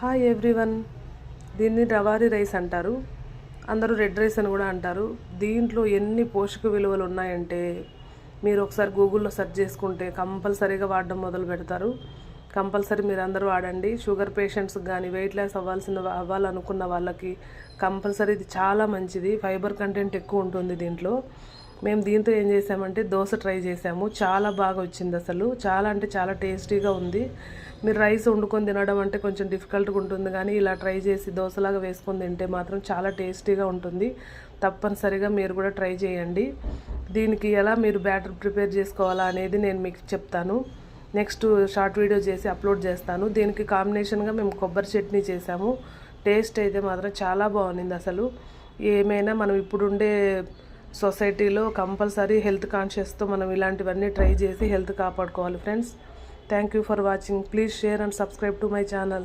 Hi everyone. దీన్ని రవారీ rice అంటారు, అందరూ రెడ్ రైస్ అని కూడా అంటారు. దీంట్లో ఎన్ని పోషక విలువలు ఉన్నాయంటే మీరు ఒకసారి గూగుల్లో సెర్చ్ చేసుకుంటే కంపల్సరీగా వాడడం మొదలు పెడతారు. కంపల్సరీ మీరు అందరూ వాడండి. షుగర్ పేషెంట్స్కి కానీ వెయిట్ లాస్ అవ్వాలనుకున్న వాళ్ళకి కంపల్సరీ ఇది చాలా మంచిది. ఫైబర్ కంటెంట్ ఎక్కువ ఉంటుంది దీంట్లో. మేము దీంతో ఏం చేసామంటే దోశ ట్రై చేసాము, చాలా బాగా వచ్చింది. అసలు చాలా అంటే చాలా టేస్టీగా ఉంది. మీరు రైస్ వండుకొని తినడం అంటే కొంచెం డిఫికల్ట్గా ఉంటుంది, కానీ ఇలా ట్రై చేసి దోశలాగా వేసుకొని తింటే మాత్రం చాలా టేస్టీగా ఉంటుంది. తప్పనిసరిగా మీరు కూడా ట్రై చేయండి. దీనికి ఎలా మీరు బ్యాటర్ ప్రిపేర్ చేసుకోవాలా అనేది నేను మీకు చెప్తాను. నెక్స్ట్ షార్ట్ వీడియో చేసి అప్లోడ్ చేస్తాను. దీనికి కాంబినేషన్గా మేము కొబ్బరి చట్నీ చేసాము. టేస్ట్ అయితే మాత్రం చాలా బాగుంది. అసలు ఏమైనా మనం ఇప్పుడుండే సొసైటీలో కంపల్సరీ హెల్త్ కాన్షియస్తో మనం ఇలాంటివన్నీ ట్రై చేసి హెల్త్ కాపాడుకోవాలి friends. Thank you for watching. Please share and subscribe to my channel.